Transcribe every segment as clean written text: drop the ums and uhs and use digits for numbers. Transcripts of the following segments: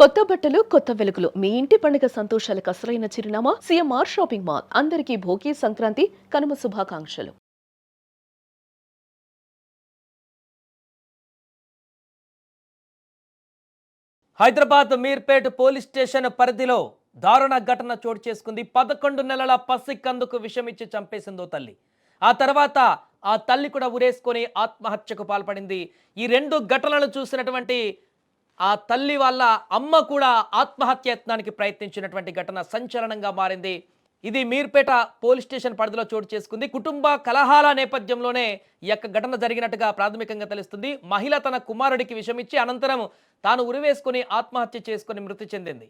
కొత్త బట్టలు కొత్త వెలుగులు మీ ఇంటి పండుగ సంతోషాలకు అసలైన చిరునామా సిఎంఆర్ షాపింగ్ మాల్. అందరికీ భోగి సంక్రాంతి కనుమ శుభాకాంక్షలు. హైదరాబాద్ మీర్పేట్ పోలీస్ స్టేషన్ పరిధిలో దారుణ ఘటన చోటు చేసుకుంది. 11 నెలల పసికందుకు విషమిచ్చి చంపేసిందో తల్లి. ఆ తర్వాత ఆ తల్లి కూడా ఉరేసుకొని ఆత్మహత్యకు పాల్పడింది. ఈ రెండు ఘటనలు చూసినటువంటి ఆ తల్లి వాళ్ళ అమ్మ కూడా ఆత్మహత్యత్నానికి ప్రయత్నించినటువంటి ఘటన సంచలనంగా మారింది. ఇది మీర్పేట పోలీస్ స్టేషన్ పరిధిలో చోటు చేసుకుంది. కుటుంబ కలహాల నేపథ్యంలోనే ఈ యొక్క ఘటన జరిగినట్టుగా ప్రాథమికంగా తెలుస్తుంది. మహిళ తన కుమారుడికి విషమిచ్చి అనంతరం తాను ఉరివేసుకుని ఆత్మహత్య చేసుకుని మృతి చెందింది.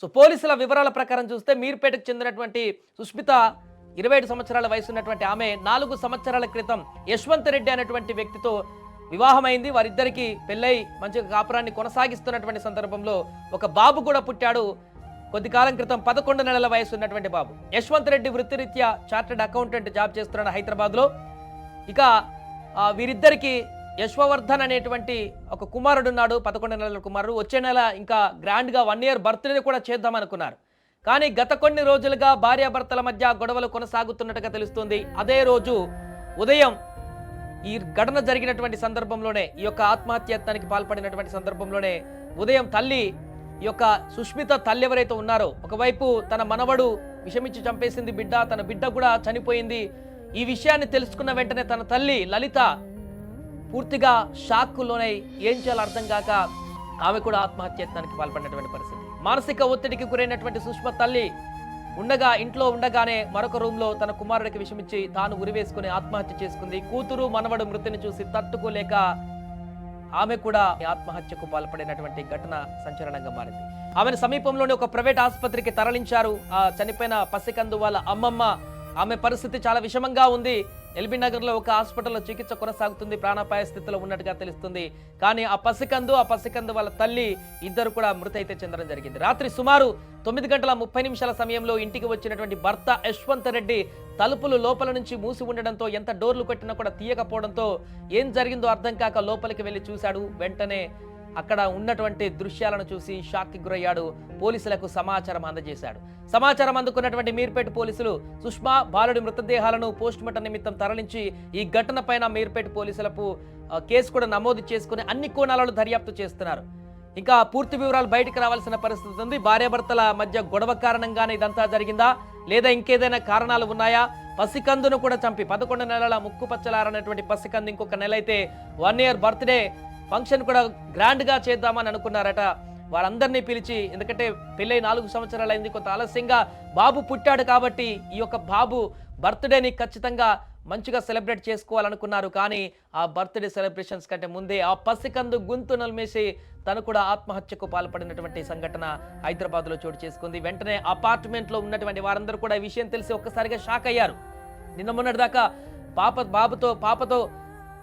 సో పోలీసుల వివరాల ప్రకారం చూస్తే మీర్పేటకు చెందినటువంటి సుష్మిత 27 సంవత్సరాల వయసు ఉన్నటువంటి ఆమె 4 సంవత్సరాల క్రితం యశ్వంత్ రెడ్డి అనేటువంటి వ్యక్తితో వివాహమైంది. వారిద్దరికి పెళ్ళై మంచిగా కాపురాన్ని కొనసాగిస్తున్నటువంటి సందర్భంలో ఒక బాబు కూడా పుట్టాడు. కొద్ది కాలం క్రితం 11 నెలల వయసు ఉన్నటువంటి బాబు. యశ్వంత్ రెడ్డి వృత్తిరీత్యా చార్టెడ్ అకౌంటెంట్ జాబ్ చేస్తున్నాడు హైదరాబాద్లో. ఇక వీరిద్దరికి యశ్వవర్ధన్ అనేటువంటి ఒక కుమారుడు ఉన్నాడు, 11 నెలల కుమారుడు. వచ్చే నెల ఇంకా గ్రాండ్గా 1 ఇయర్ బర్త్డే కూడా చేద్దామనుకున్నారు. కానీ గత కొన్ని రోజులుగా భార్యాభర్తల మధ్య గొడవలు కొనసాగుతున్నట్టుగా తెలుస్తుంది. అదే రోజు ఉదయం ఈ ఘటన జరిగినటువంటి సందర్భంలోనే, ఈ యొక్క ఆత్మహత్యత్నానికి పాల్పడినటువంటి సందర్భంలోనే ఉదయం తల్లి, ఈ యొక్క సుష్మిత తల్లి ఎవరైతే ఉన్నారో, ఒకవైపు తన మనవడు విషమిచ్చి చంపేసింది బిడ్డ, తన బిడ్డ కూడా చనిపోయింది. ఈ విషయాన్ని తెలుసుకున్న వెంటనే తన తల్లి లలిత పూర్తిగా షాక్లోనై ఏం చేయాలో అర్థం కాక ఆమె కూడా ఆత్మహత్యత్నానికి పాల్పడినటువంటి పరిస్థితి. మానసిక ఒత్తిడికి గురైనటువంటి సుష్మ తల్లి ఇంట్లో ఉండగానే మరొక రూమ్లో తన కుమారుడికి విషమిచ్చి తాను ఉరివేసుకుని ఆత్మహత్య చేసుకుంది. కూతురు మనవడు మృతిని చూసి తట్టుకోలేక ఆమె కూడా ఆత్మహత్యకు పాల్పడినటువంటి ఘటన సంచలనంగా మారింది. ఆమెను సమీపంలోని ఒక ప్రైవేట్ ఆసుపత్రికి తరలించారు. ఆ చనిపోయిన పసికందు వాళ్ళ అమ్మమ్మ. ఆమె పరిస్థితి చాలా విషమంగా ఉంది. ఎల్బీ నగర్లో ఒక హాస్పిటల్లో చికిత్స కొనసాగుతుంది. ప్రాణాపాయ స్థితిలో ఉన్నట్టుగా తెలుస్తుంది. కానీ ఆ పసికందు వాళ్ళ తల్లి ఇద్దరు కూడా మృతి అయితే చెందడం జరిగింది. రాత్రి సుమారు 9:30 సమయంలో ఇంటికి వచ్చినటువంటి భర్త యశ్వంత్ రెడ్డి తలుపులు లోపల నుంచి మూసి ఉండడంతో, ఎంత డోర్లు కొట్టినా కూడా తీయకపోవడంతో ఏం జరిగిందో అర్థం కాక లోపలికి వెళ్ళి చూశాడు. వెంటనే అక్కడ ఉన్నటువంటి దృశ్యాలను చూసి షాక్కి గురయ్యాడు. పోలీసులకు సమాచారం అందజేశాడు. సమాచారం అందుకున్నటువంటి మీర్పేట పోలీసులు సుష్మా బాలుడి మృతదేహాలను పోస్టుమార్టం నిమిత్తం తరలించి ఈ ఘటన పైన మీర్పేట పోలీసులకు కేసు కూడా నమోదు చేసుకుని అన్ని కోణాలలో దర్యాప్తు చేస్తున్నారు. ఇంకా పూర్తి వివరాలు బయటకు రావాల్సిన పరిస్థితి ఉంది. భార్యాభర్తల మధ్య గొడవ కారణంగానే ఇదంతా జరిగిందా, లేదా ఇంకేదైనా కారణాలు ఉన్నాయా? పసికందును కూడా చంపి 11 నెలల ముక్కు పచ్చలారనేటువంటి పసికందు ఇంకొక నెల అయితే 1 ఇయర్ బర్త్డే ఫంక్షన్ కూడా గ్రాండ్గా చేద్దామని అనుకున్నారట. వారందరినీ పిలిచి, ఎందుకంటే పెళ్ళై 4 సంవత్సరాలు అయింది, కొంత ఆలస్యంగా బాబు పుట్టాడు కాబట్టి ఈ యొక్క బాబు బర్త్డేని ఖచ్చితంగా మంచిగా సెలబ్రేట్ చేసుకోవాలనుకున్నారు. కానీ ఆ బర్త్డే సెలబ్రేషన్స్ కంటే ముందే ఆ పసికందు గొంతు నలిమేసి తను కూడా ఆత్మహత్యకు పాల్పడినటువంటి సంఘటన హైదరాబాద్లో చోటు చేసుకుంది. వెంటనే అపార్ట్మెంట్లో ఉన్నటువంటి వారందరూ కూడా ఈ విషయం తెలిసి ఒక్కసారిగా షాక్ అయ్యారు. నిన్న మొన్నటిదాకా పాపతో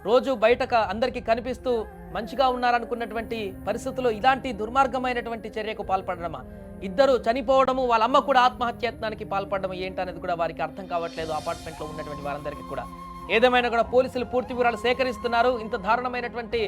రోజు బయటకు అందరికీ కనిపిస్తూ మంచిగా ఉన్నారనుకున్నటువంటి పరిస్థితుల్లో ఇలాంటి దుర్మార్గమైనటువంటి చర్యకు పాల్పడడమా, ఇద్దరు చనిపోవడము, వాళ్ళ అమ్మ కూడా ఆత్మహత్యత్నానికి పాల్పడడం ఏంటనేది కూడా వారికి అర్థం కావట్లేదు. అపార్ట్మెంట్లో ఉన్నటువంటి వారందరికీ కూడా ఏదేమైనా కూడా పోలీసులు పూర్తి వివరాలు సేకరిస్తున్నారు. ఇంత దారుణమైనటువంటి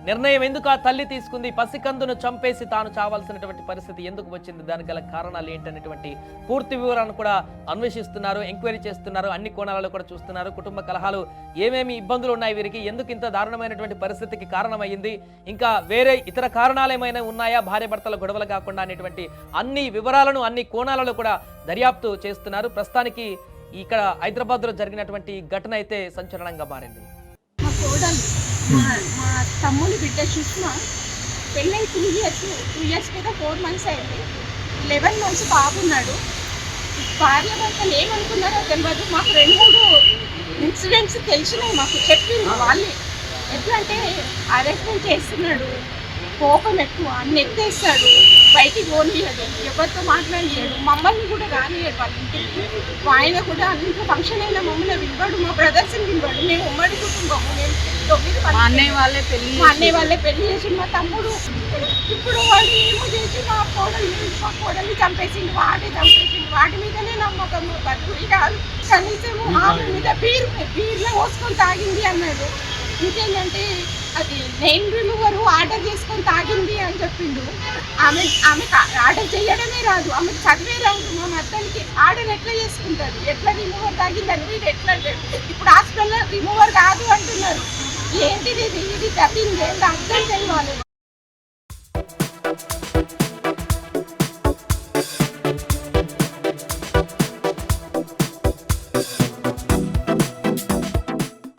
నిర్ణయం ఎందుకు ఆ తల్లి తీసుకుంది? పసికందును చంపేసి తాను చావాల్సినటువంటి పరిస్థితి ఎందుకు వచ్చింది? దానికి గల కారణాలు ఏంటనేటువంటి పూర్తి వివరాలను కూడా అన్వేషిస్తున్నారు, ఎంక్వైరీ చేస్తున్నారు, అన్ని కోణాలలో కూడా చూస్తున్నారు. కుటుంబ కలహాలు, ఏమేమి ఇబ్బందులు ఉన్నాయి వీరికి, ఎందుకు ఇంత దారుణమైనటువంటి పరిస్థితికి కారణమైంది, ఇంకా వేరే ఇతర కారణాలు ఏమైనా ఉన్నాయా భార్యాభర్తల గొడవలు కాకుండా అనేటువంటి అన్ని వివరాలను అన్ని కోణాలలో కూడా దర్యాప్తు చేస్తున్నారు. ప్రస్తుతానికి ఇక్కడ హైదరాబాద్లో జరిగినటువంటి ఘటన అయితే సంచలనంగా మారింది. మా తమ్ముని బిడ్డ సుష్మా పెళ్ళై 2 ఇయర్స్ కదా 4 months అయింది. 11 months బాగున్నాడు. భార్యాభర్తలు ఏమనుకున్నారో తెలియదు. మాకు 2-3 ఇన్సిడెంట్స్ తెలిసినాయి. మాకు చెప్పింది వాళ్ళే. ఎట్లా అంటే అరెస్ట్మెంట్ చేస్తున్నాడు, కోపం ఎక్కువ, అన్ని ఎత్తేస్తాడు, బయటికి పోనీయడు, ఎవరితో మాట్లాడియాడు, మమ్మల్ని కూడా రానియాడు వాళ్ళ ఇంటికి. ఆయన కూడా అన్నింటిలో ఫంక్షన్ అయినా మమ్మల్ని వినవాడు, మా బ్రదర్స్ని వినవాడు. మేము ఉమ్మడి కుటుంబము. మేము 9 మా అన్నయ్య వాళ్ళే పెళ్లి చేసి మా తమ్ముడు ఇప్పుడు వాడు ఏమో చేసి మా కోడల్ని చంపేసిండు. వాటి మీదనే నమ్మకం. బతుకుడి కాదు, కనీసం ఆమె మీద బీర్లో పోసుకొని తాగింది అన్నాడు. ఇంకేంటంటే అది నెయిల్ రిమూవర్ ఆర్డర్ చేసుకొని తాగింది అని చెప్పిండు. ఆమె ఆర్డర్ చేయడమే రాదు, ఆమెకు చదివే రాదు. మా మద్దనికి ఆర్డర్ ఎట్లా చేసుకుంటుంది, ఎట్లా రిమూవర్ తాగిందని వీడు ఎట్లా ఇప్పుడు హాస్పిటల్లో రిమూవర్ కాదు అంటున్నారు. ఏంటిది ఇది తప్పింది ఏంటి అర్థం చేయాలి.